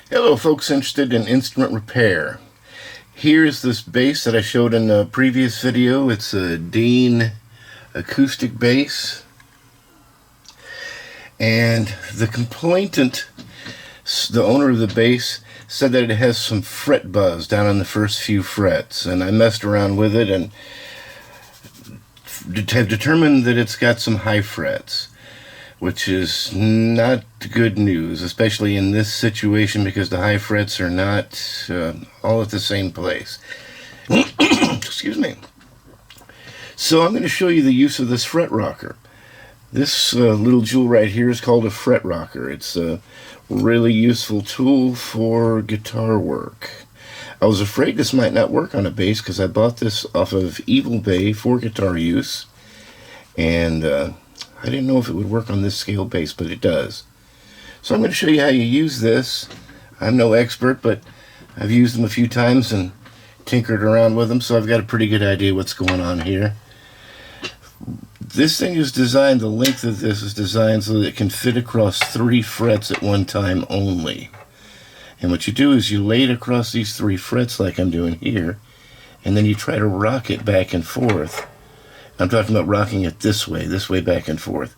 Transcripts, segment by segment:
Hello folks interested in instrument repair. Here's this bass that I showed in the previous video. It's a Dean acoustic bass. And the complainant, the owner of the bass, said that it has some fret buzz down on the first few frets. And I messed around with it and have determined that it's got some high frets, which is not good news, especially in this situation because the high frets are not all at the same place. Excuse me. So I'm going to show you the use of this fret rocker. This little jewel right here is called a fret rocker. It's a really useful tool for guitar work. I was afraid this might not work on a bass because I bought this off of Evil Bay for guitar use, and I didn't know if it would work on this scale bass, but it does. So I'm going to show you how you use this. I'm no expert, but I've used them a few times and tinkered around with them, so I've got a pretty good idea what's going on here. This thing is designed, the length of this is designed so that it can fit across 3 frets at one time only. And what you do is you lay it across these 3 frets like I'm doing here, and then you try to rock it back and forth. I'm talking about rocking it this way back and forth.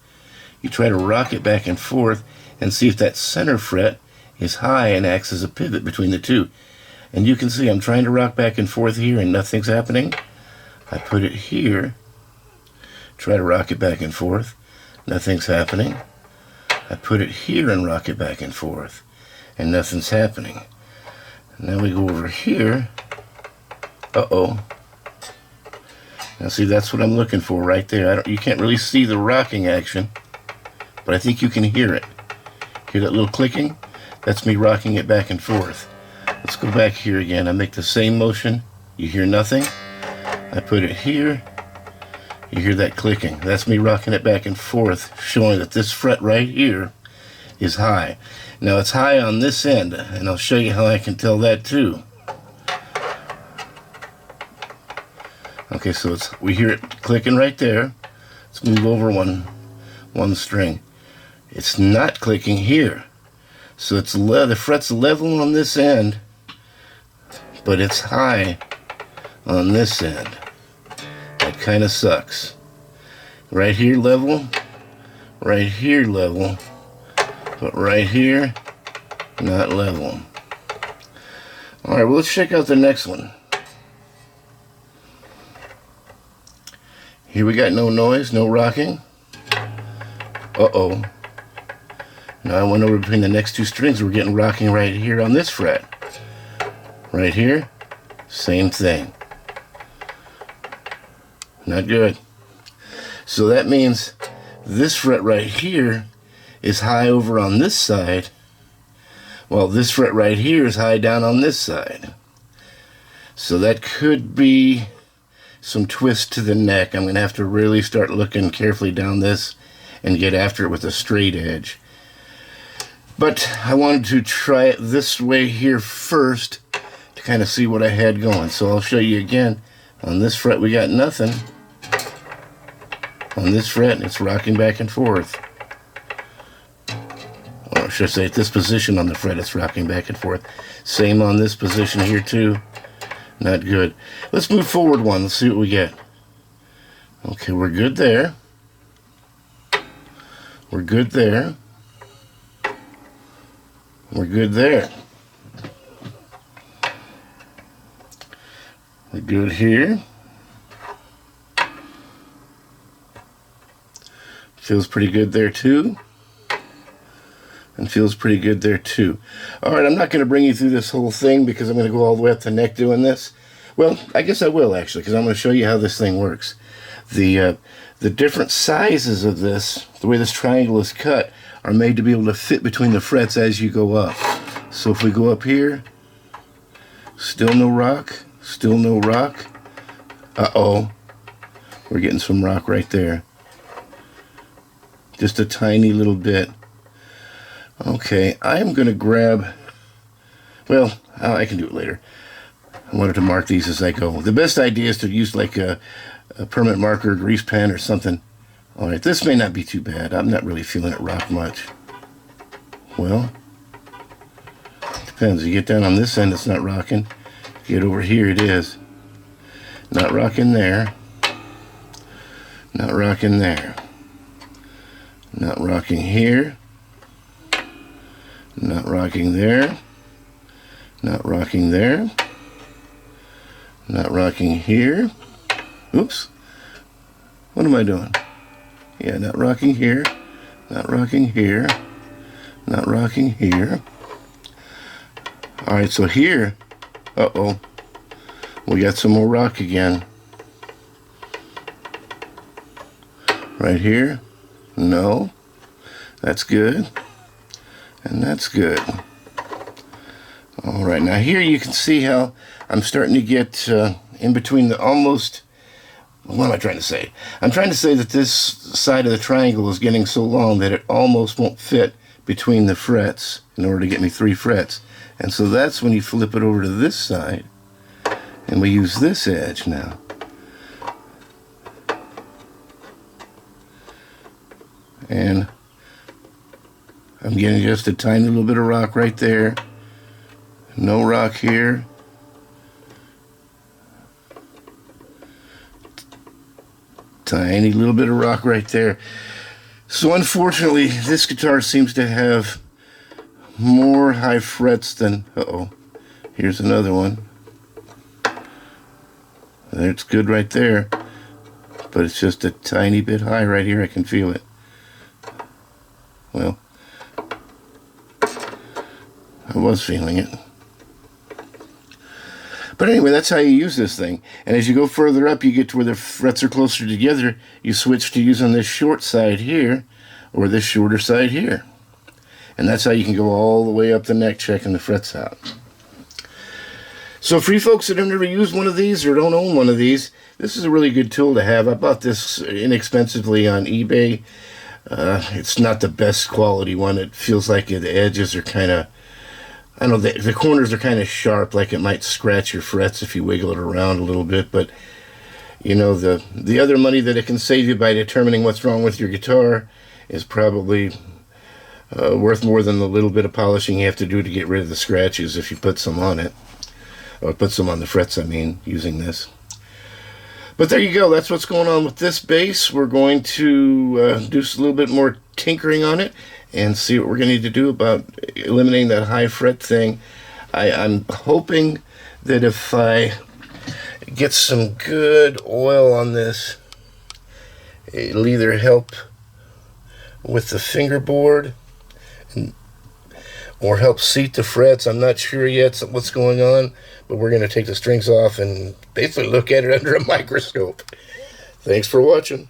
You try to rock it back and forth and see if that center fret is high and acts as a pivot between the two. And you can see I'm trying to rock back and forth here and nothing's happening. I put it here, try to rock it back and forth, nothing's happening. I put it here and rock it back and forth, and nothing's happening. Now we go over here. Uh-oh. Now see, that's what I'm looking for right there. You can't really see the rocking action, but I think you can hear it. Hear that little clicking? That's me rocking it back and forth. Let's go back here again. I make the same motion. You hear nothing. I put it here. You hear that clicking. That's me rocking it back and forth, showing that this fret right here is high. Now it's high on this end, and I'll show you how I can tell that too. Okay, so we hear it clicking right there. Let's move over one string. It's not clicking here. So the fret's level on this end, but it's high on this end. That kind of sucks. Right here level, but right here, not level. Alright, well, let's check out the next one. Here we got no noise, no rocking. Uh-oh. Now I went over between the next 2 strings. We're getting rocking right here on this fret. Right here, same thing. Not good. So that means this fret right here is high over on this side, while this fret right here is high down on this side. So that could be some twist to the neck. I'm going to have to really start looking carefully down this and get after it with a straight edge. But I wanted to try it this way here first to kind of see what I had going. So I'll show you again. On this fret we got nothing. On this fret it's rocking back and forth. Or should I say at this position on the fret it's rocking back and forth. Same on this position here too. Not good. Let's move forward one. Let's see what we get. Okay, we're good there. We're good there. We're good there. We're good here. Feels pretty good there too. And feels pretty good there too. Alright, I'm not going to bring you through this whole thing because I'm going to go all the way up the neck doing this. Well, I guess I will actually, because I'm going to show you how this thing works. The different sizes of this, the way this triangle is cut, are made to be able to fit between the frets as you go up. So if we go up here, still no rock, still no rock. Uh-oh, we're getting some rock right there. Just a tiny little bit. Okay, I'm going to grab, well, I can do it later. I wanted to mark these as I go. The best idea is to use like a permanent marker, grease pen or something. Alright, this may not be too bad. I'm not really feeling it rock much. Well, Depends. You get down on this end, it's not rocking. Get over here, it is. Not rocking there. Not rocking there. Not rocking here. Not rocking there. Not rocking there. Not rocking here. Oops. What am I doing? Yeah, not rocking here. Not rocking here. Not rocking here. Alright, so here, uh-oh, we got some more rock again. Right here, no, that's good, and that's good. Alright, now here you can see how I'm starting to get in between the almost, what am I trying to say? I'm trying to say that this side of the triangle is getting so long that it almost won't fit between the frets in order to get me 3 frets. And so that's when you flip it over to this side, and we use this edge now. And I'm getting just a tiny little bit of rock right there. No rock here. Tiny little bit of rock right there. So unfortunately, this guitar seems to have more high frets than, uh-oh, here's another one. It's good right there, but it's just a tiny bit high right here. I can feel it. Well, I was feeling it. But anyway, that's how you use this thing. And as you go further up, you get to where the frets are closer together, you switch to using this short side here, or this shorter side here. And that's how you can go all the way up the neck, checking the frets out. So for you folks that have never used one of these or don't own one of these, this is a really good tool to have. I bought this inexpensively on eBay. It's not the best quality one. It feels like the edges are kind of, I don't know, the corners are kind of sharp, like it might scratch your frets if you wiggle it around a little bit. But, you know, the other money that it can save you by determining what's wrong with your guitar is probably worth more than the little bit of polishing you have to do to get rid of the scratches if you put some on it. Or put some on the frets, I mean, using this. But there you go. That's what's going on with this bass. We're going to do a little bit more tinkering on it and see what we're going to need to do about eliminating that high fret thing. I'm hoping that if I get some good oil on this, it'll either help with the fingerboard or help seat the frets. I'm not sure yet what's going on, but we're going to take the strings off and basically look at it under a microscope. Thanks for watching.